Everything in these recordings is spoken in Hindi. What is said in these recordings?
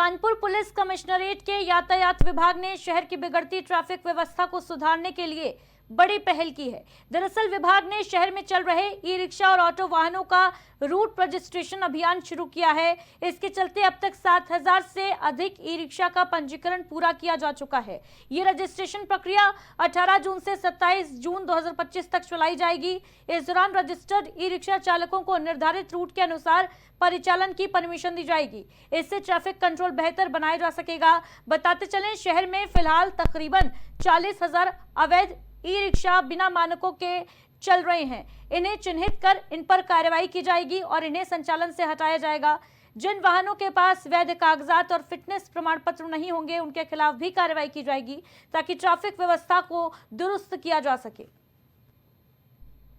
कानपुर पुलिस कमिश्नरेट के यातायात विभाग ने शहर की बिगड़ती ट्रैफिक व्यवस्था को सुधारने के लिए बड़ी पहल की है। दरअसल विभाग ने शहर में चल रहे ई रिक्शा और ऑटो वाहनों का रूट रजिस्ट्रेशन अभियान शुरू किया है। इसके चलते अब तक 7000 से अधिक ई रिक्शा का पंजीकरण पूरा किया जा चुका है। ये रजिस्ट्रेशन प्रक्रिया 18 जून से 27 जून 2025 तक चलाई जाएगी। इस दौरान रजिस्टर्ड ई रिक्शा चालकों को निर्धारित रूट के अनुसार परिचालन की परमिशन दी जाएगी। इससे ट्रैफिक कंट्रोल बेहतर बनाया जा सकेगा। बताते चलें, शहर में फिलहाल तकरीबन 40,000 अवैध ई रिक्शा बिना मानकों के चल रहे हैं। इन्हें चिन्हित कर इन पर कार्रवाई की जाएगी और इन्हें संचालन से हटाया जाएगा। जिन वाहनों के पास वैध कागजात और फिटनेस प्रमाण पत्र नहीं होंगे, उनके खिलाफ भी कार्रवाई की जाएगी ताकि ट्रैफिक व्यवस्था को दुरुस्त किया जा सके।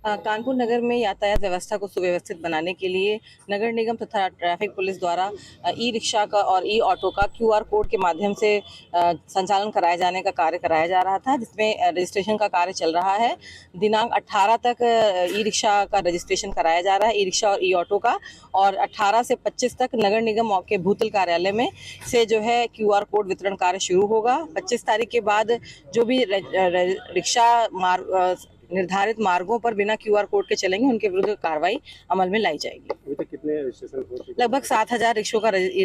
कानपुर नगर में यातायात व्यवस्था को सुव्यवस्थित बनाने के लिए नगर निगम तथा ट्रैफिक पुलिस द्वारा ई रिक्शा का और ई ऑटो का QR कोड के माध्यम से संचालन कराए जाने का कार्य कराया जा रहा था, जिसमें रजिस्ट्रेशन का कार्य चल रहा है। दिनांक 18 तक ई रिक्शा का रजिस्ट्रेशन कराया जा रहा है, ई रिक्शा और ई ऑटो का, और 18 से 25 तक नगर निगम के भूतल कार्यालय में से जो है QR कोड वितरण कार्य शुरू होगा। 25 तारीख के बाद जो भी रिक्शा निर्धारित मार्गों पर बिना QR कोड के चलेंगे, उनके विरुद्ध कार्रवाई अमल में लाई जाएगी। अभी तक कितने रजिस्ट्रेशन हो चुके हैं? लगभग 7000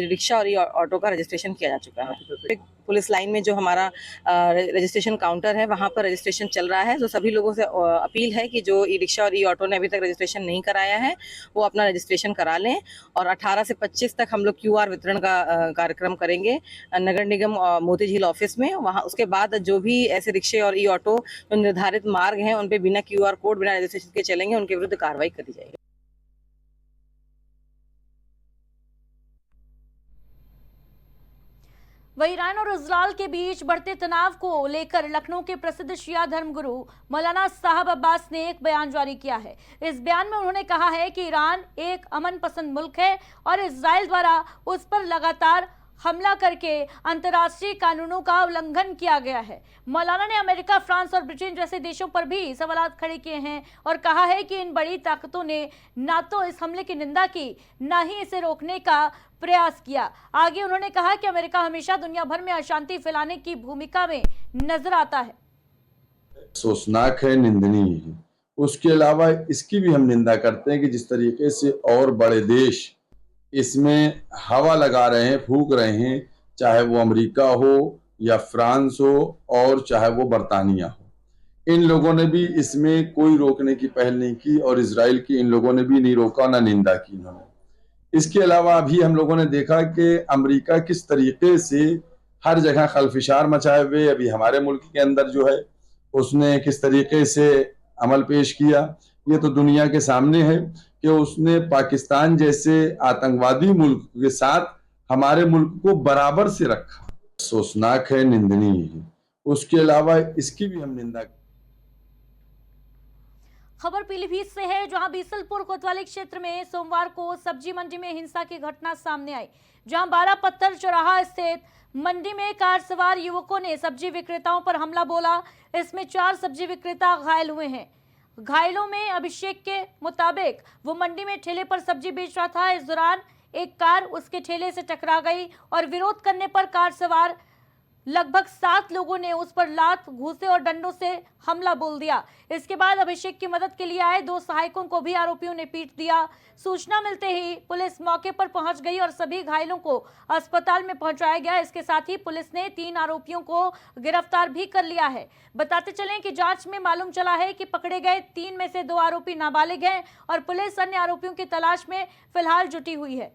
रिक्शा और ऑटो का रजिस्ट्रेशन किया जा चुका है। पुलिस लाइन में जो हमारा रजिस्ट्रेशन काउंटर है, वहां पर रजिस्ट्रेशन चल रहा है। तो सभी लोगों से अपील है कि जो ई रिक्शा और ई ऑटो ने अभी तक रजिस्ट्रेशन नहीं कराया है, वो अपना रजिस्ट्रेशन करा लें। और 18 से 25 तक हम लोग QR वितरण का कार्यक्रम करेंगे नगर निगम मोती झील ऑफिस में। वहाँ उसके बाद जो भी ऐसे रिक्शे और ई ऑटो जो निर्धारित मार्ग हैं उन पे बिना QR कोड, बिना रजिस्ट्रेशन के चलेंगे, उनके विरुद्ध कार्रवाई करी जाएगी। वहीं ईरान और इजरायल के बीच बढ़ते तनाव को लेकर लखनऊ के प्रसिद्ध शिया धर्मगुरु मौलाना साहब अब्बास ने एक बयान जारी किया है। इस बयान में उन्होंने कहा है कि ईरान एक अमन पसंद मुल्क है और इजरायल द्वारा उस पर लगातार हमला करके अंतर्राष्ट्रीय कानूनों का उल्लंघन किया गया है। मौलाना ने अमेरिका, फ्रांस और ब्रिटेन जैसे देशों पर भी सवाल खड़े किए हैं और कहा है कि इन बड़ी ताकतों ने ना तो इस हमले की निंदा की, ना ही इसे रोकने का प्रयास किया। आगे उन्होंने कहा कि अमेरिका हमेशा दुनिया भर में अशांति फैलाने की भूमिका में नजर आता है। सोचनाक है, निंदनीय है। उसके अलावा इसकी भी हम निंदा करते हैं कि जिस तरीके से और बड़े देश इसमें हवा लगा रहे हैं, फूंक रहे हैं, चाहे वो अमेरिका हो या फ्रांस हो और चाहे वो बरतानिया हो, इन लोगों ने भी इसमें कोई रोकने की पहल नहीं की और इजराइल की इन लोगों ने भी नहीं रोका, ना निंदा की इन्होंने। इसके अलावा अभी हम लोगों ने देखा कि अमेरिका किस तरीके से हर जगह खलफिशार मचाए हुए अभी हमारे मुल्क के अंदर जो है उसने किस तरीके से अमल पेश किया, ये तो दुनिया के सामने है कि उसने पाकिस्तान जैसे आतंकवादी मुल्क के साथ हमारे मुल्क को बराबर से रखा। सोचनाक है, निंदनीय है। उसके अलावा इसकी भी हम निंदा। खबर पीलीभीत से है, जहां बीसलपुर कोतवाली क्षेत्र में सोमवार को सब्जी मंडी में हिंसा की घटना सामने आई, जहां 12 पत्थर चौराहा स्थित मंडी में कार सवार युवकों ने सब्जी विक्रेताओं पर हमला बोला। इसमें 4 सब्जी विक्रेता घायल हुए हैं। घायलों में अभिषेक के मुताबिक वो मंडी में ठेले पर सब्जी बेच रहा था। इस दौरान एक कार उसके ठेले से टकरा गई और विरोध करने पर कार सवार लगभग 7 लोगों ने उस पर लात, घूंसे और डंडों से हमला बोल दिया। इसके बाद अभिषेक की मदद के लिए आए 2 सहायकों को भी आरोपियों ने पीट दिया। सूचना मिलते ही पुलिस मौके पर पहुंच गई और सभी घायलों को अस्पताल में पहुंचाया गया। इसके साथ ही पुलिस ने 3 आरोपियों को गिरफ्तार भी कर लिया है। बताते चलें कि जांच में मालूम चला है कि पकड़े गए 3 में से 2 आरोपी नाबालिग हैं और पुलिस अन्य आरोपियों की तलाश में फिलहाल जुटी हुई है।